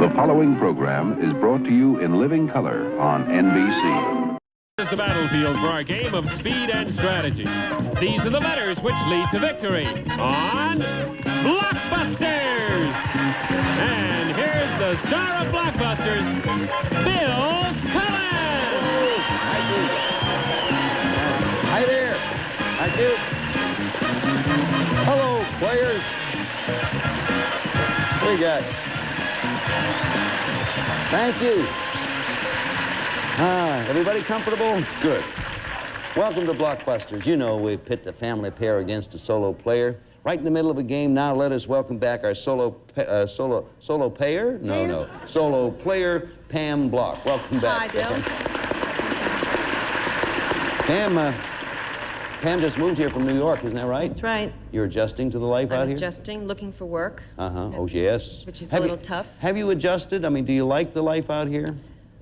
The following program is brought to you in living color on NBC. Here's the battlefield for our game of speed and strategy. These are the letters which lead to victory on Blockbusters. And here's the star of Blockbusters, Bill Cullen. Hi there. Thank you. Hello, players. What do you got? Thank you. Everybody comfortable? Good. Welcome to Blockbusters. You know we pit the family pair against a solo player. Right in the middle of a game now, let us welcome back our solo player? No. Solo player, Pam Block. Welcome back. Hi, Bill. Pam just moved here from New York, isn't that right? That's right. You're adjusting to the life out I'm here? adjusting, looking for work. Oh, yes. Which is a little tough. Have you adjusted? I mean, do you like the life out here?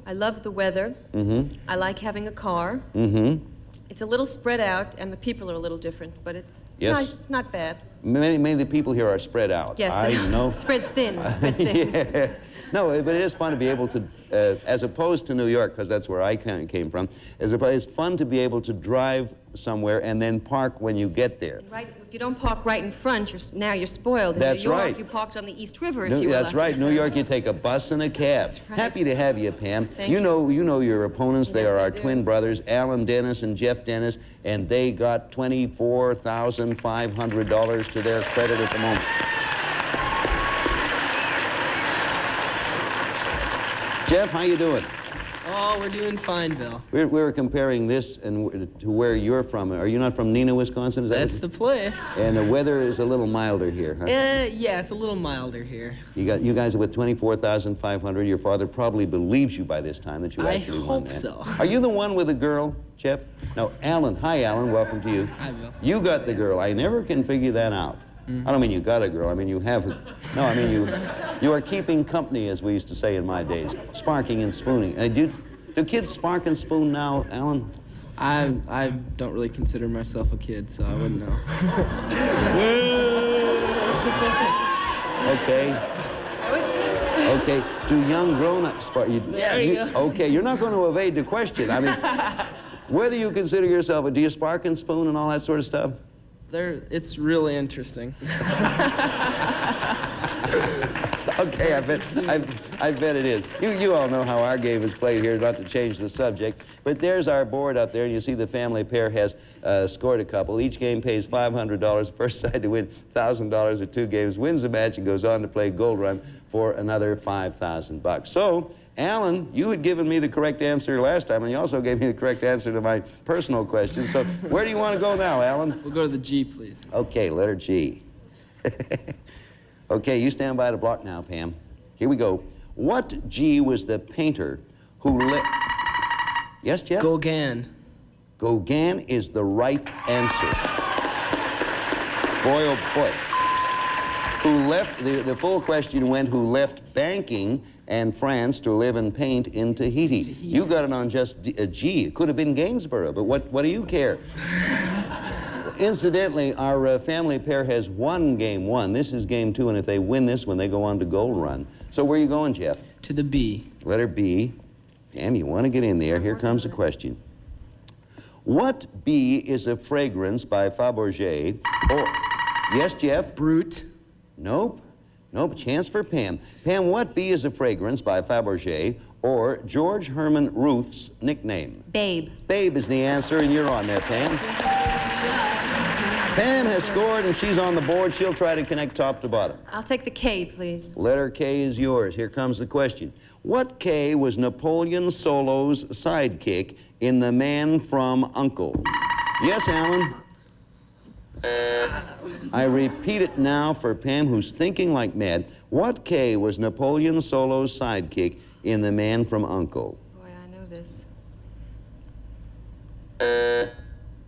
I love the weather. Mm-hmm. I like having a car. Mm-hmm. It's a little spread out, and the people are a little different, but it's nice, not bad. Many of the people here are spread out. Yes, I know. Spread thin, spread thin. Yeah. No, but it is fun to be able to, as opposed to New York, because that's where I came from, it's fun to be able to drive somewhere and then park when you get there. Right. If you don't park right in front, now you're spoiled. In That's New York, right. you parked on the East River if you were That's lucky, right. so. New York, you take a bus and a cab. That's right. Happy to have you, Pam. Thank you. You know your opponents. They Yes, are I our do. twin brothers, Alan Dennis and Jeff Dennis, and they got $24,500 to their credit at the moment. Jeff, how you doing? Oh, we're doing fine, Bill. We were comparing this to where you're from. Are you not from Neenah, Wisconsin? Is that That's the place. And the weather is a little milder here, huh? Yeah, it's a little milder here. You guys are with $24,500. Your father probably believes you by this time that you actually won that. I hope so. Are you the one with the girl, Jeff? No, Alan. Hi, Alan. Welcome to you. Hi, Bill. You got the girl. I never can figure that out. I don't mean you got a girl. I mean you have her. No, I mean you are keeping company, as we used to say in my days. Sparking and spooning. Do kids spark and spoon now, Alan? I don't really consider myself a kid, so I wouldn't know. Okay. Okay. Do young grown-ups spark? There you go. Okay, you're not going to evade the question. I mean, whether you consider yourself, do you spark and spoon and all that sort of stuff? It's really interesting. Okay, I bet it is. You all know how our game is played here, not to change the subject. But there's our board up there, and you see the family pair has scored a couple. Each game pays $500. The first side to win $1,000 at 2 games wins the match and goes on to play Gold Run for another $5,000. So, Alan, you had given me the correct answer last time, and you also gave me the correct answer to my personal question. So, where do you want to go now, Alan? We'll go to the G, please. Okay, letter G. Okay, you stand by the block now, Pam. Here we go. What G was the painter who Yes, Jeff? Gauguin. Gauguin is the right answer. Boy, oh boy. Who left, the full question went, who left banking and France to live and paint in Tahiti. You got it on just a G. It could have been Gainsborough, but what do you care? Incidentally, our family pair has won game 1. This is game 2, and if they win this one, they go on to Gold Run. So where are you going, Jeff? To the B. Letter B. Pam, you want to get in there. Here comes the question. What bee is a fragrance by Fabergé? Or, yes, Jeff? Brute. Nope. Nope. Chance for Pam. Pam, what bee is a fragrance by Fabergé or George Herman Ruth's nickname? Babe. Babe is the answer, and you're on there, Pam. Pam has scored, and she's on the board. She'll try to connect top to bottom. I'll take the K, please. Letter K is yours. Here comes the question. What K was Napoleon Solo's sidekick in The Man from U.N.C.L.E.? Yes, Alan? I repeat it now for Pam, who's thinking like mad. What K was Napoleon Solo's sidekick in The Man from U.N.C.L.E.? Boy, I know this.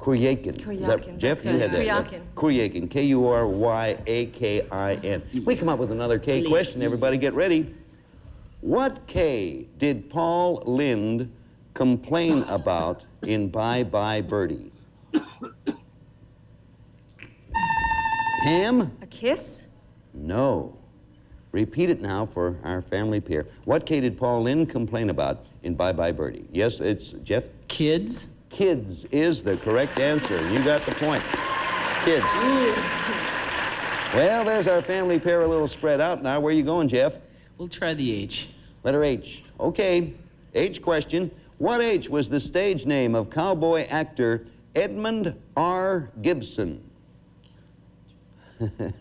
Kuryakin. Kuryakin. Jeff, you had that. Kuryakin. Kuryakin. K-U-R-Y-A-K-I-N. We come up with another K question. Everybody get ready. What K did Paul Lynde complain about in Bye Bye Birdie? Pam? A kiss? No. Repeat it now for our family pair. What K did Paul Lynde complain about in Bye Bye Birdie? Yes, it's Jeff? Kids. Kids is the correct answer. You got the point. Kids. Well, there's our family pair a little spread out now. Where are you going, Jeff? We'll try the H. Letter H. Okay. H question. What H was the stage name of cowboy actor Edmund R. Gibson? Pam's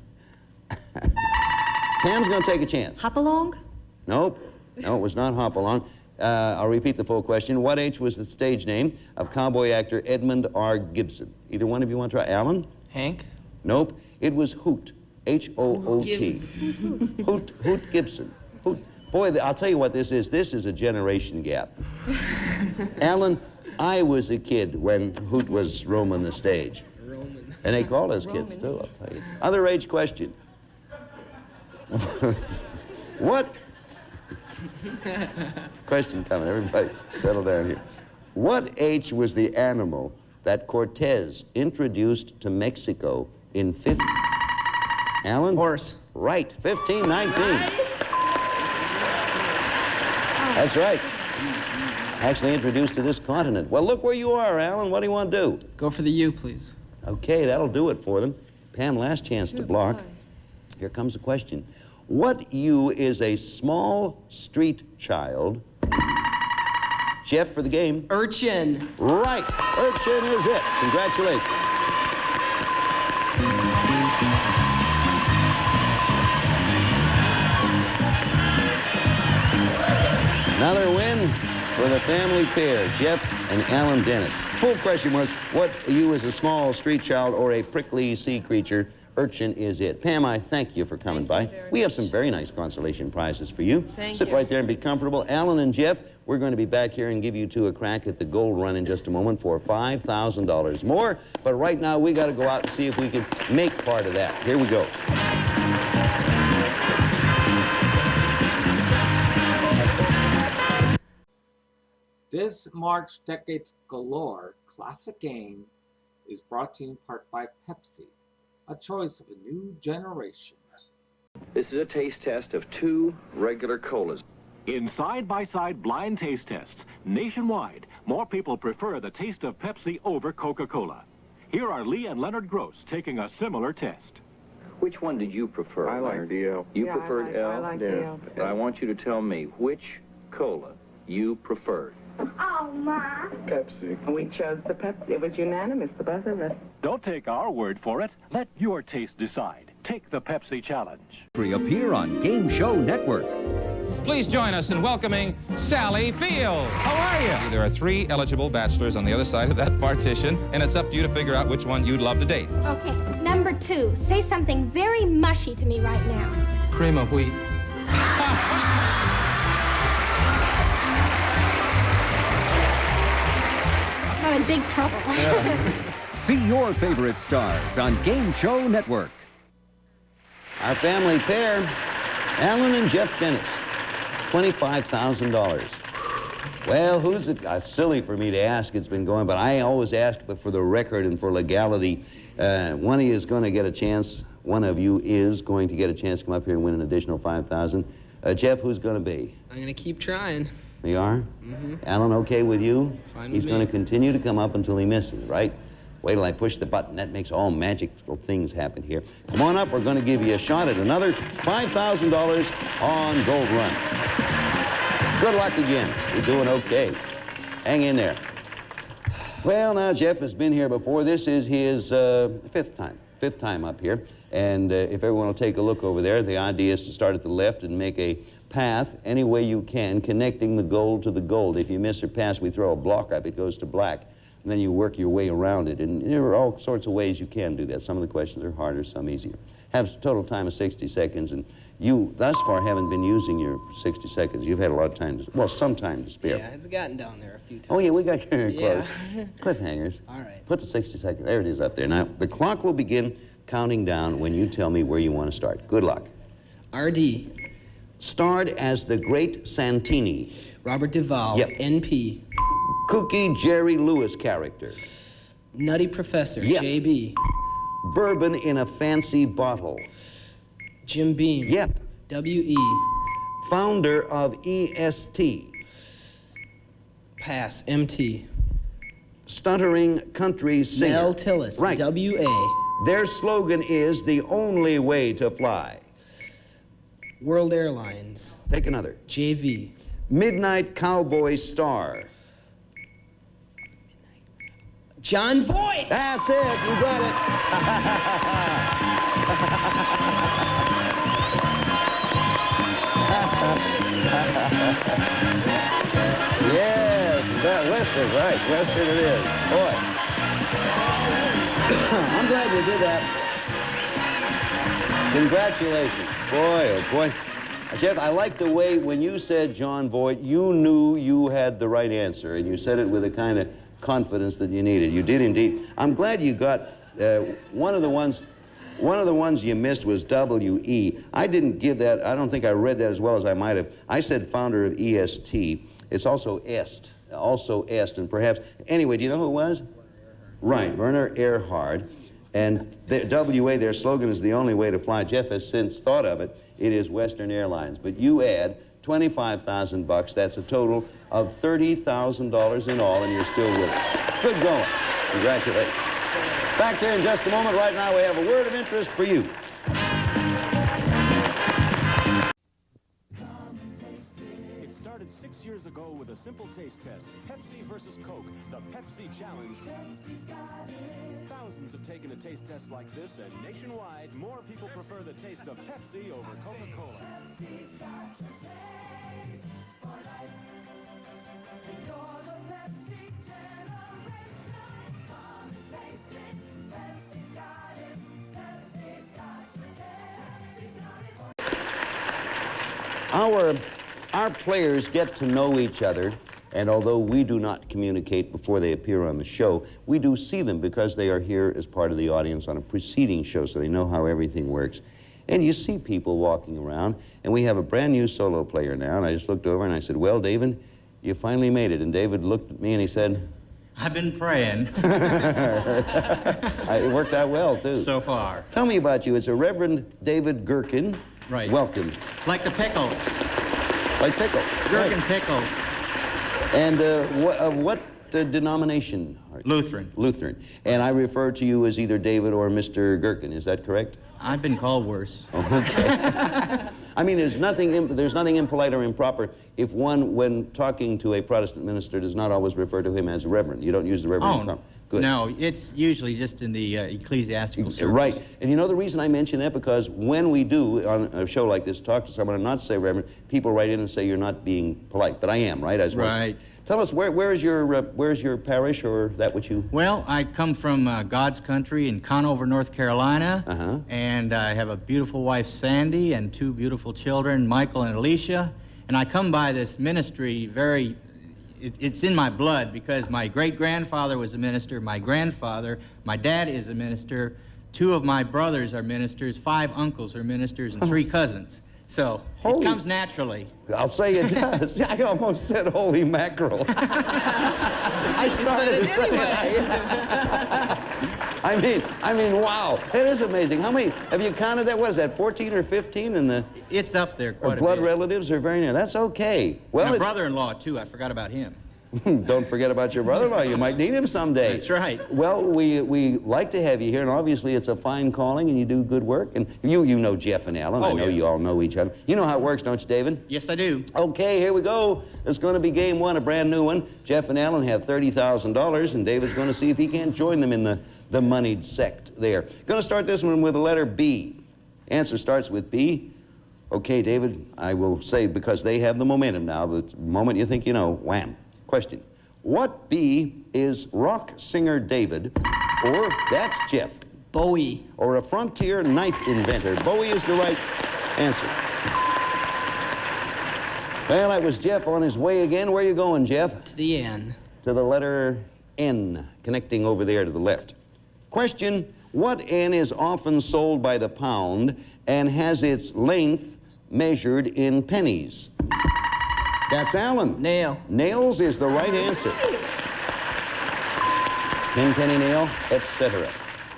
going to take a chance. Hopalong? Nope. No, it was not Hopalong. I'll repeat the full question. What H was the stage name of cowboy actor Edmund R. Gibson? Either one of you want to try? Alan? Hank? Nope. It was Hoot. H-O-O-T. Hoot Gibson. Hoot. Boy, I'll tell you what this is. This is a generation gap. Alan, I was a kid when Hoot was roaming the stage. Roman. And they called us kids, too, I'll tell you. Other age question. What? Question coming. Everybody settle down here. What H was the animal that Cortez introduced to Mexico in 15... Alan? Horse. Right. 1519. That's right. Actually introduced to this continent. Well, look where you are, Alan. What do you want to do? Go for the U, please. Okay, that'll do it for them. Pam, last chance to block. Here comes the question. What U is a small street child? Jeff for the game. Urchin. Right. Urchin is it. Congratulations. Another win for the family pair, Jeff and Alan Dennis. Full question was, what U is a small street child or a prickly sea creature? Urchin is it. Pam, I thank you for coming by. We have some very nice consolation prizes for you. Sit right there and be comfortable. Alan and Jeff, we're going to be back here and give you two a crack at the gold run in just a moment for $5,000 more. But right now, we got to go out and see if we can make part of that. Here we go. This March Decade's Galore classic game is brought to you in part by Pepsi, a choice of a new generation. This is a taste test of two regular colas. In side-by-side blind taste tests, nationwide, more people prefer the taste of Pepsi over Coca-Cola. Here are Lee and Leonard Gross taking a similar test. Which one did you prefer? I like DL. You preferred L? I like DL. I want you to tell me which cola you preferred. Oh, Ma. Pepsi. We chose the Pepsi. It was unanimous, the both of us. Don't take our word for it. Let your taste decide. Take the Pepsi challenge. Appear on Game Show Network. Please join us in welcoming Sally Field. How are you? There are 3 eligible bachelors on the other side of that partition, and it's up to you to figure out which one you'd love to date. Okay, number 2, say something very mushy to me right now. Cream of wheat. I'm in big trouble. See your favorite stars on Game Show Network. Our family pair, Alan and Jeff Dennis, $25,000. Well, who's it? Silly for me to ask. It's been going, but I always ask, but for the record and for legality, one of you is going to get a chance. One of you is going to get a chance to come up here and win an additional $5,000. Jeff, who's going to be? I'm going to keep trying. You are? Mm-hmm. Alan, okay with you? Fine He's with going me. to continue to come up until he misses, right? Wait till I push the button. That makes all magical things happen here. Come on up. We're going to give you a shot at another $5,000 on Gold Run. Good luck again. You're doing okay. Hang in there. Well, now, Jeff has been here before. This is his fifth time up here. And if everyone will take a look over there, the idea is to start at the left and make a path any way you can, connecting the gold to the gold. If you miss or pass, we throw a block up. It goes to black. And then you work your way around it. And there are all sorts of ways you can do that. Some of the questions are harder, some easier. Have a total time of 60 seconds. And you, thus far, haven't been using your 60 seconds. You've had a lot of time, well, some time to spare. Yeah, it's gotten down there a few times. Oh, yeah, we got close. Yeah. Cliffhangers. All right. Put the 60 seconds. There it is up there. Now, the clock will begin counting down when you tell me where you want to start. Good luck. RD. Starred as the great Santini. Robert Duvall. Yep. NP. Kooky Jerry Lewis character. Nutty Professor. Yep. JB. Bourbon in a fancy bottle. Jim Beam. Yep. W-E. Founder of EST. Pass. M-T. Stuttering country singer. Mel Tillis. Right. W-A. Their slogan is the only way to fly. World Airlines. Take another. JV. Midnight Cowboy Star. John Voight. That's it. You got it. Yes, that Western, right. Western it is. Boy. I'm glad you did that. Congratulations. Boy, oh boy. Jeff, I like the way when you said John Voight, you knew you had the right answer, and you said it with a kind of confidence that you needed. You did indeed. I'm glad you got one of the ones you missed was W-E. I didn't give that, I don't think I read that as well as I might have. I said founder of EST. It's also Est, and perhaps, anyway, do you know who it was? Right, Werner Erhard. And the WA, their slogan is the only way to fly. Jeff has since thought of it. It is Western Airlines. But you add $25,000. That's a total of $30,000 in all, and you're still with us. Good going. Congratulations. Back here in just a moment. Right now, we have a word of interest for you. It started 6 years ago with a simple taste test. Pepsi versus Coke, the Pepsi Challenge. Thousands have taken a taste test like this, and nationwide, more people prefer the taste of Pepsi over Coca-Cola. Our players get to know each other, and although we do not communicate before they appear on the show, we do see them because they are here as part of the audience on a preceding show, so they know how everything works. And you see people walking around, and we have a brand new solo player now, and I just looked over and I said, well, David, you finally made it. And David looked at me and he said, I've been praying. It worked out well, too. So far. Tell me about you. It's a Reverend David Gherkin. Right. Welcome. Like the pickles. Like pickles. Gherkin right. pickles. And of what denomination are you? Lutheran. Lutheran. And I refer to you as either David or Mr. Gherkin. Is that correct? I've been called worse. Okay. I mean, there's nothing impolite or improper if one, when talking to a Protestant minister, does not always refer to him as Reverend. You don't use the Reverend. Oh, good. No, it's usually just in the ecclesiastical circles. Right. And you know the reason I mention that? Because when we do, on a show like this, talk to someone and not say Reverend, people write in and say you're not being polite. But I am, right? Right. Tell us, where's your parish, or that what you... Well, I come from God's country in Conover, North Carolina, and I have a beautiful wife, Sandy, and two beautiful children, Michael and Alicia. And I come by this ministry it's in my blood because my great-grandfather was a minister, my grandfather, my dad is a minister, 2 of my brothers are ministers, 5 uncles are ministers, and 3 cousins. So it comes naturally. I'll say it does. I almost said holy mackerel. I started to say it. I mean, wow, that is amazing. How many, have you counted that? What is that, 14 or 15 in the... It's up there quite a bit. Blood relatives are very near. That's okay. Well, my brother-in-law, too. I forgot about him. Don't forget about your brother-in-law. You might need him someday. That's right. Well, we like to have you here, and obviously it's a fine calling, and you do good work. And you know Jeff and Alan. I know you all know each other. You know how it works, don't you, David? Yes, I do. Okay, here we go. It's going to be game 1, a brand new one. Jeff and Alan have $30,000, and David's going to see if he can't join them in the moneyed sect there. Going to start this one with the letter B. Answer starts with B. Okay, David, I will say, because they have the momentum now, but the moment you think you know, wham. Question. What B is rock singer David, or that's Jeff? Bowie. Or a frontier knife inventor? Bowie is the right answer. Well, that was Jeff on his way again. Where are you going, Jeff? To the N. To the letter N, connecting over there to the left. Question. What N is often sold by the pound and has its length measured in pennies? That's Alan. Nail. Nails is the right answer. Pin, penny, nail, etc.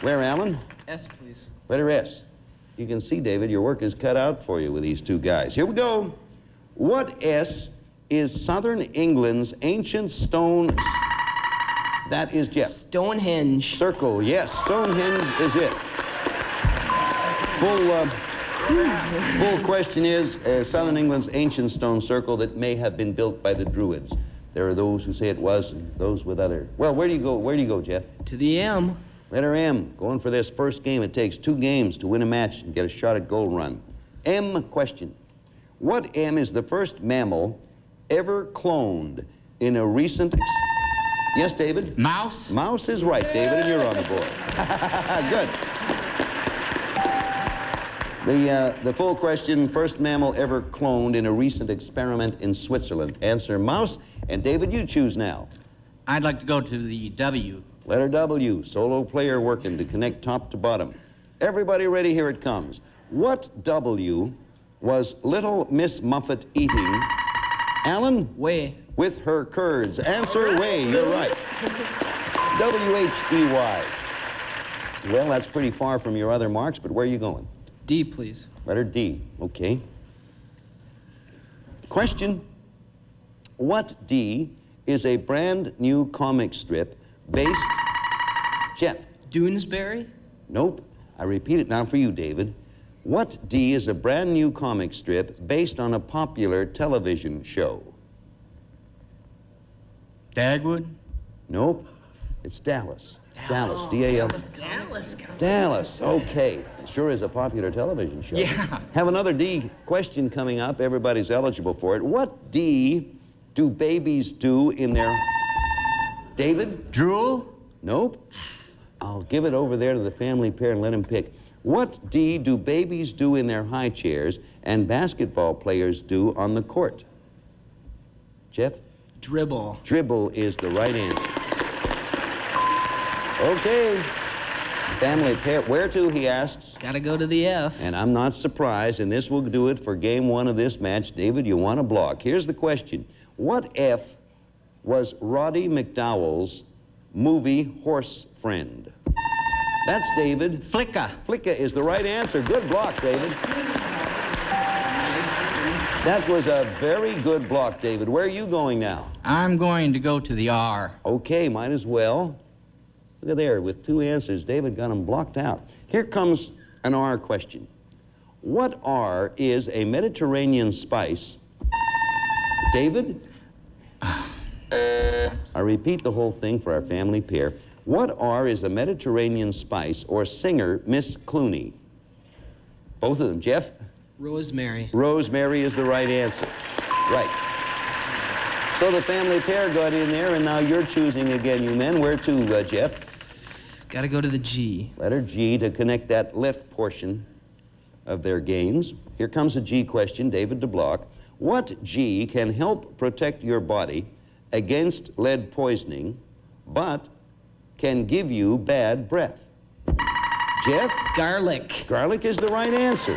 Where, Alan? S, please. Letter S. You can see, David, your work is cut out for you with these two guys. Here we go. What S is southern England's ancient stone? That is Jeff. Stonehenge. Circle, yes. Stonehenge is it. Full question is southern England's ancient stone circle that may have been built by the Druids. There are those who say it was, and those with other. Well, where do you go? Where do you go, Jeff? To the M. Letter M. Going for this first game. It takes 2 games to win a match and get a shot at goal run. M question. What M is the first mammal ever cloned in a recent... Yes, David? Mouse? Mouse is right, David, and you're on the board. Good. The full question, first mammal ever cloned in a recent experiment in Switzerland. Answer mouse. And David, you choose now. I'd like to go to the W. Letter W, solo player working to connect top to bottom. Everybody ready? Here it comes. What W was little Miss Muffet eating? Alan? Whey. With her curds. Answer whey, you're right. W-H-E-Y. Well, that's pretty far from your other marks, but where are you going? D, please. Letter D, okay. Question. What D is a brand new comic strip based... Jeff? Doonesbury? Nope. I repeat it now for you, David. What D is a brand new comic strip based on a popular television show? Dagwood? Nope. It's Dallas. Dallas. D-A-L. Dallas. Okay. It sure is a popular television show. Yeah. Have another D question coming up. Everybody's eligible for it. What D do babies do in their... David? Drool? Nope. I'll give it over there to the family pair and let them pick. What D do babies do in their high chairs and basketball players do on the court? Jeff? Dribble. Dribble is the right answer. Okay. Family pair. Where to, he asks. Gotta go to the F. And I'm not surprised, and this will do it for game 1 of this match. David, you want a block. Here's the question. What F was Roddy McDowell's movie horse friend? That's David. Flicka. Flicka is the right answer. Good block, David. That was a very good block, David. Where are you going now? I'm going to go to the R. Okay, might as well. Look at there, with 2 answers, David got them blocked out. Here comes an R question. What R is a Mediterranean spice? David? I repeat the whole thing for our family pair. What R is a Mediterranean spice or singer, Miss Clooney? Both of them. Jeff? Rosemary. Rosemary is the right answer. Right. So the family pair got in there, and now you're choosing again, you men. Where to, Jeff? Gotta go to the G. Letter G to connect that left portion of their games. Here comes a G question, David DeBlock. What G can help protect your body against lead poisoning, but can give you bad breath? Jeff? Garlic. Garlic is the right answer.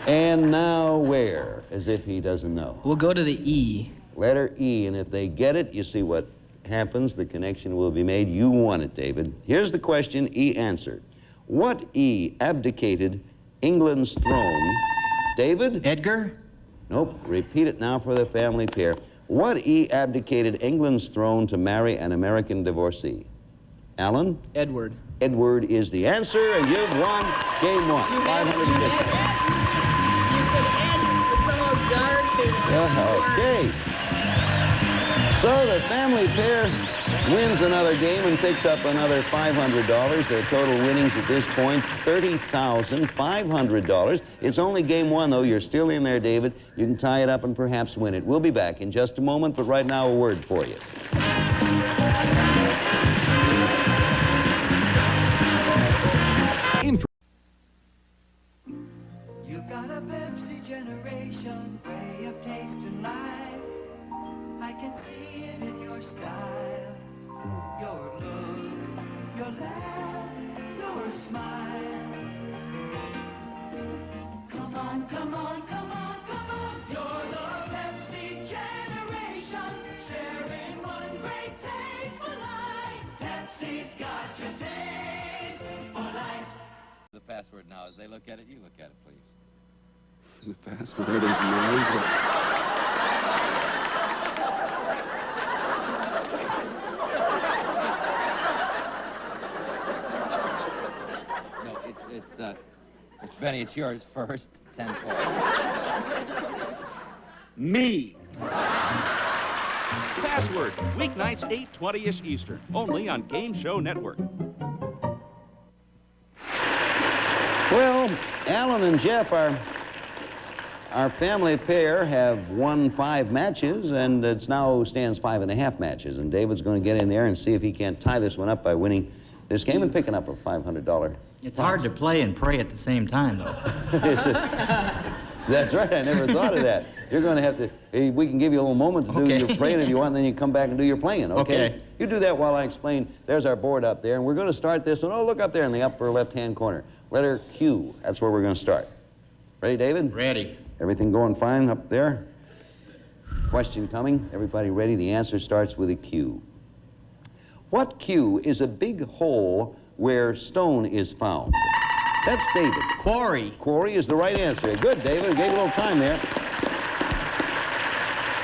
And now where? As if he doesn't know. We'll go to the E. Letter E, and if they get it, you see what happens. The connection will be made. You won it, David. Here's the question, E answer. What E abdicated England's throne? David? Edgar? Nope. Repeat it now for the family pair. What E abdicated England's throne to marry an American divorcee? Alan? Edward. Edward is the answer, and you've won game 1. 550. You said Ed, it's so dark. Okay. So the family pair wins another game and picks up another $500. Their total winnings at this point, $30,500. It's only game 1, though. You're still in there, David. You can tie it up and perhaps win it. We'll be back in just a moment, but right now a word for you. You've got a Pepsi generation way of tasting life. I can see it in your style, your look, your laugh, your smile. Come on, come on, come on, come on. You're the Pepsi generation, sharing one great taste for life. Pepsi's got your taste. at it. You look at it, please. The password is Marisa. No, it's Mr. Benny, it's yours first. 10 points. Me. Password, weeknights 8:20-ish Eastern, only on Game Show Network. Well, Alan and Jeff, our family pair, have won 5 matches, and it now stands 5.5 matches. And David's going to get in there and see if he can't tie this one up by winning this game and picking up a $500. It's hard to play and pray at the same time, though. That's right. I never thought of that. You're going to have to, we can give you a little moment to do your praying if you want, and then you come back and do your playing, okay? You do that while I explain. There's our board up there, and we're going to start this one. Oh, look up there in the upper left-hand corner. Letter Q. That's where we're going to start. Ready, David? Ready. Everything going fine up there? Question coming. Everybody ready? The answer starts with a Q. What Q is a big hole where stone is found? That's David. Quarry. Quarry is the right answer. Good, David. Gave you a little time there.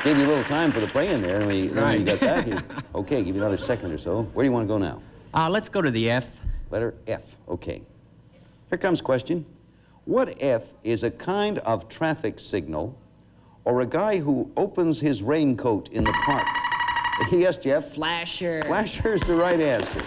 Gave you a little time for the praying there, and when you got that, okay, give you another second or so. Where do you want to go now? Let's go to the F. Letter F. Okay. Here comes question. What F is a kind of traffic signal or a guy who opens his raincoat in the park? Yes, Jeff? Flasher. Flasher is the right answer.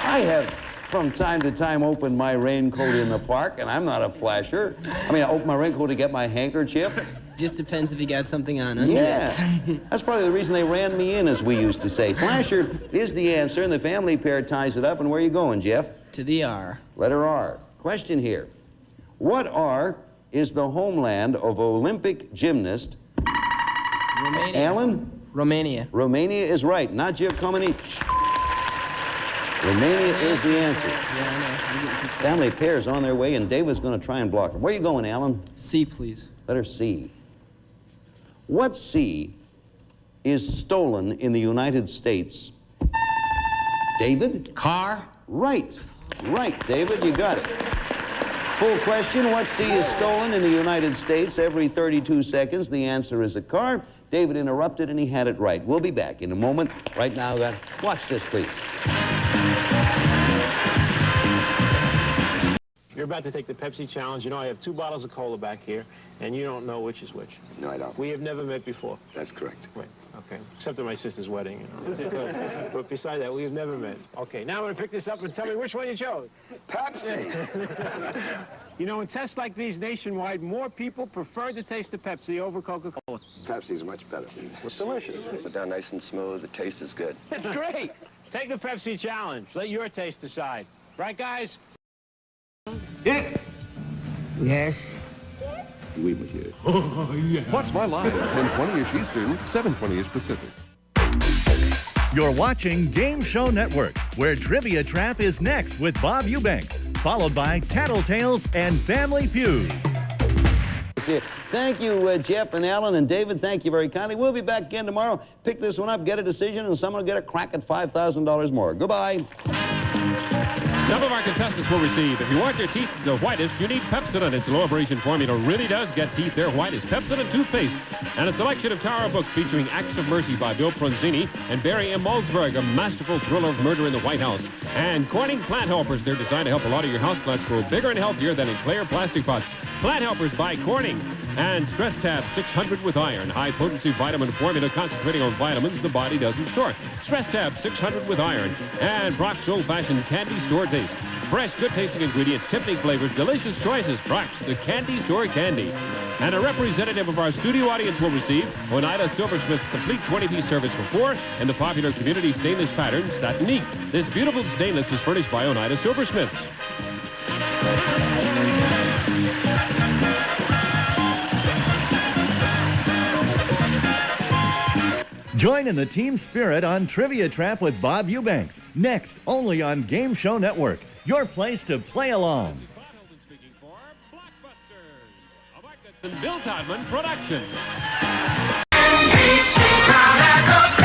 I have, from time to time, opened my raincoat in the park, and I'm not a flasher. I mean, I open my raincoat to get my handkerchief. Just depends if you got something on under Yeah. it. That's probably the reason they ran me in, as we used to say. Flasher is the answer, and the family pair ties it up. And where are you going, Jeff? To the R. Letter R. Question here. What R is the homeland of Olympic gymnast Romania. Alan? Romania. Romania is right, not Giacominich. Romania is the answer. Yeah, I know. I'm getting too fast. Family pair's on their way, and David's going to try and block them. Where are you going, Alan? C, please. Letter C. What C is stolen in the United States? David? Car. Right. Right, David, you got it. Full question, what C is stolen in the United States every 32 seconds? The answer is a car. David interrupted, and he had it right. We'll be back in a moment. Right now, watch this, please. You're about to take the Pepsi challenge. You know, I have 2 bottles of cola back here, and you don't know which is which. No, I don't. We have never met before. That's correct. Right, okay. Except at my sister's wedding, you know. But beside that, we have never met. Okay, now I'm going to pick this up and tell me which one you chose. Pepsi! You know, in tests like these nationwide, more people prefer to taste the Pepsi over Coca-Cola. Pepsi's much better. It's delicious. Put down nice and smooth. The taste is good. It's great. Take the Pepsi challenge. Let your taste decide. Right, guys? Yeah. Yes. Oui, monsieur. Oh, yeah. Watch my line, 10:20-ish Eastern, 7:20-ish Pacific. You're watching Game Show Network, where Trivia Trap is next with Bob Eubanks, followed by Tattletales and Family Feud. Thank you, Jeff and Alan and David. Thank you very kindly. We'll be back again tomorrow. Pick this one up, get a decision, and someone will get a crack at $5,000 more. Goodbye. Some of our contestants will receive, if you want your teeth the whitest, you need Pepsodent. Its low abrasion formula really does get teeth their whitest. Pepsodent toothpaste and a selection of Tower books featuring Acts of Mercy by Bill Pronzini and Barry M. Malzberg, a masterful thriller of murder in the White House. And Corning Plant Helpers. They're designed to help a lot of your houseplants grow bigger and healthier than in clay or plastic pots. Plant Helpers by Corning. And Stress Tab 600 with iron. High-potency vitamin formula concentrating on vitamins the body doesn't store. Stress Tab 600 with iron. And Brock's Old-Fashioned Candy Store Taste. Fresh, good-tasting ingredients, Tiffany flavors, delicious choices. Brock's, the Candy Store Candy. And a representative of our studio audience will receive Oneida Silversmith's complete 20-piece service for 4 and the popular community stainless pattern, Satinique. This beautiful stainless is furnished by Oneida Silversmiths. Join in the team spirit on Trivia Trap with Bob Eubanks. Next, only on Game Show Network. Your place to play along. Speaking for Blockbusters, a Mark Goodson, Bill Todman production. NBC crown as a